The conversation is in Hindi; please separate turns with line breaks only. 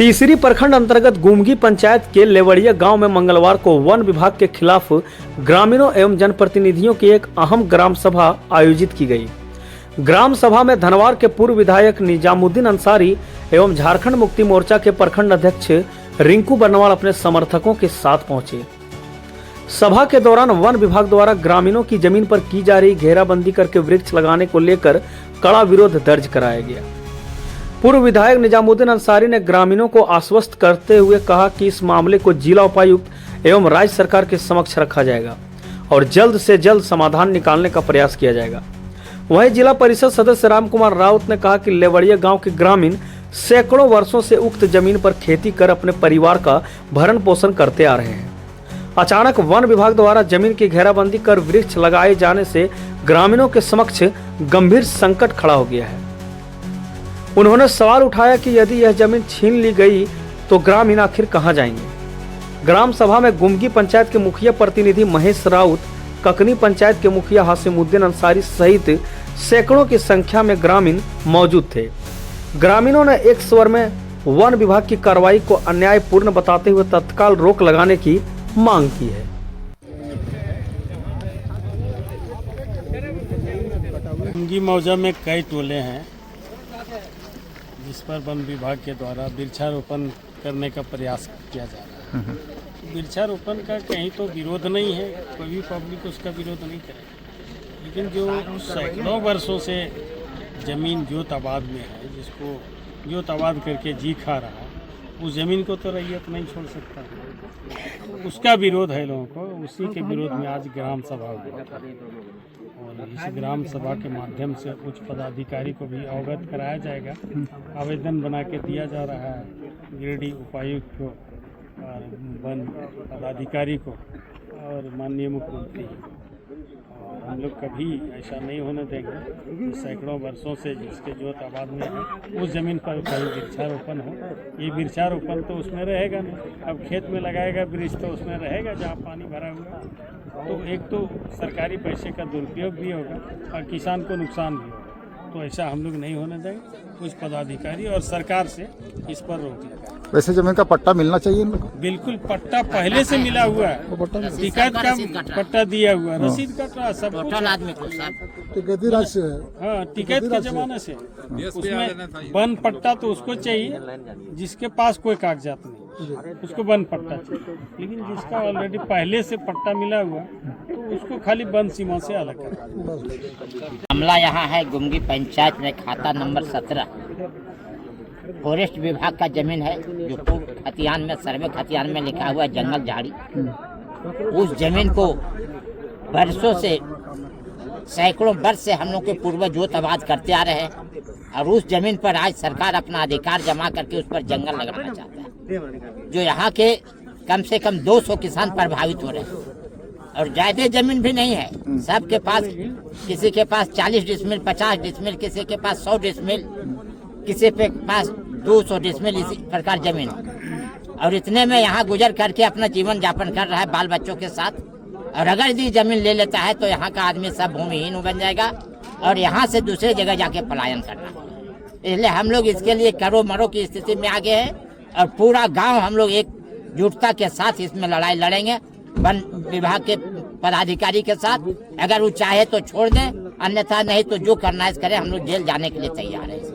तीसरी प्रखंड अंतर्गत गुमगी पंचायत के लेवड़िया गांव में मंगलवार को वन विभाग के खिलाफ ग्रामीणों एवं जनप्रतिनिधियों की एक अहम ग्राम सभा आयोजित की गई। ग्राम सभा में धनवार के पूर्व विधायक निजामुद्दीन अंसारी एवं झारखंड मुक्ति मोर्चा के प्रखंड अध्यक्ष रिंकू बर्नवाल अपने समर्थकों के साथ पहुंचे। सभा के दौरान वन विभाग द्वारा ग्रामीणों की जमीन पर की जा रही घेराबंदी करके वृक्ष लगाने को लेकर कड़ा विरोध दर्ज कराया गया। पूर्व विधायक निजामुद्दीन अंसारी ने ग्रामीणों को आश्वस्त करते हुए कहा कि इस मामले को जिला उपायुक्त एवं राज्य सरकार के समक्ष रखा जाएगा और जल्द से जल्द समाधान निकालने का प्रयास किया जाएगा। वहीं जिला परिषद सदस्य राम कुमार राउत ने कहा कि लेवड़िया गांव के ग्रामीण सैकड़ों वर्षों से उक्त जमीन पर खेती कर अपने परिवार का भरण पोषण करते आ रहे हैं। अचानक वन विभाग द्वारा जमीन की घेराबंदी कर वृक्ष लगाए जाने से ग्रामीणों के समक्ष गंभीर संकट खड़ा हो गया है। उन्होंने सवाल उठाया कि यदि यह जमीन छीन ली गई तो ग्रामीण आखिर कहां जाएंगे। ग्राम सभा में गुमगी पंचायत के मुखिया प्रतिनिधि महेश राउत, ककनी पंचायत के मुखिया हासिमुद्दीन अंसारी सहित सैकड़ों की संख्या में ग्रामीण मौजूद थे। ग्रामीणों ने एक स्वर में वन विभाग की कार्रवाई को अन्यायपूर्ण बताते हुए तत्काल रोक लगाने की मांग की है।
गुमगी मौजा में कई टोले हैं जिस पर वन विभाग के द्वारा वृक्षारोपण करने का प्रयास किया जा रहा है। वृक्षारोपण का कहीं तो विरोध नहीं है, कोई भी पब्लिक उसका विरोध नहीं करेगा, लेकिन जो सैकड़ों वर्षों से जमीन जोत आबाद में है, जिसको जोत आबाद करके जी खा रहा है, उस जमीन को तो रैयत नहीं छोड़ सकता, तो उसका विरोध है लोगों को। उसी के विरोध में आज ग्राम सभा हुआ था और इस ग्राम सभा के माध्यम से उच्च पदाधिकारी को भी अवगत कराया जाएगा। आवेदन बना के दिया जा रहा है गिरिडीह उपायुक्त को और वन पदाधिकारी को और माननीय मुख्यमंत्री। और हम लोग कभी ऐसा नहीं होने देंगे कि सैकड़ों वर्षों से जिसके जोत आबाद में है उस ज़मीन पर कहीं वृक्षारोपण हो। ये वृक्षारोपण तो उसमें रहेगा नहीं, अब खेत में लगाएगा वृक्ष तो उसमें रहेगा जहाँ पानी भरा हुआ, तो एक तो सरकारी पैसे का दुरुपयोग भी होगा और किसान को नुकसान भी होगा। तो ऐसा हम लोग नहीं होने देंगे। कुछ पदाधिकारी और सरकार से इस पर रोक लगा।
वैसे जमीन का पट्टा मिलना चाहिए इनको?
बिल्कुल, पट्टा पहले से मिला हुआ है, टिकट का पट्टा दिया हुआ है, रसीद कट रहा है, सब कुछ। हाँ, टिकट के जमाने से उसमें वन पट्टा तो उसको चाहिए जिसके पास कोई कागजात नहीं, उसको वन पट्टा चाहिए। लेकिन जिसका ऑलरेडी पहले से पट्टा मिला हुआ तो उसको खाली वन सीमा से अलग कर।
मामला यहाँ है गुमगी पंचायत में खाता नंबर 17 फॉरेस्ट विभाग का जमीन है, जो पूर्व खतियान में सर्वे खतियान में लिखा हुआ है जंगल झाड़ी। उस जमीन को वर्षों से सैकड़ों वर्ष से हम लोग के पूर्वज जोत आबाद करते आ रहे हैं और उस जमीन पर आज सरकार अपना अधिकार जमा करके उस पर जंगल लगाना चाहता है, जो यहाँ के कम से कम 200 किसान प्रभावित हो रहे हैं। और ज्यादा जमीन भी नहीं है, सबके पास, किसी के पास 40 डिसमिल, 50 डिसमिल, किसी के पास 100 डिसमिल, किसी के पास 200 डिसमिल, इसी प्रकार जमीन। और इतने में यहाँ गुजर करके अपना जीवन यापन कर रहा है बाल बच्चों के साथ। और अगर यदि जमीन ले लेता है तो यहाँ का आदमी सब भूमिहीन बन जाएगा और यहाँ से दूसरे जगह जाके पलायन करना। इसलिए हम लोग इसके लिए करो मरो की स्थिति में आ गए हैं और पूरा गाँव हम लोग एकजुटता के साथ इसमें लड़ाई लड़ेंगे वन विभाग के पदाधिकारी के साथ। अगर वो चाहे तो छोड़ दें, अन्यथा नहीं तो जो करना है करें। हम लोग जेल जाने के लिए तैयार हैं।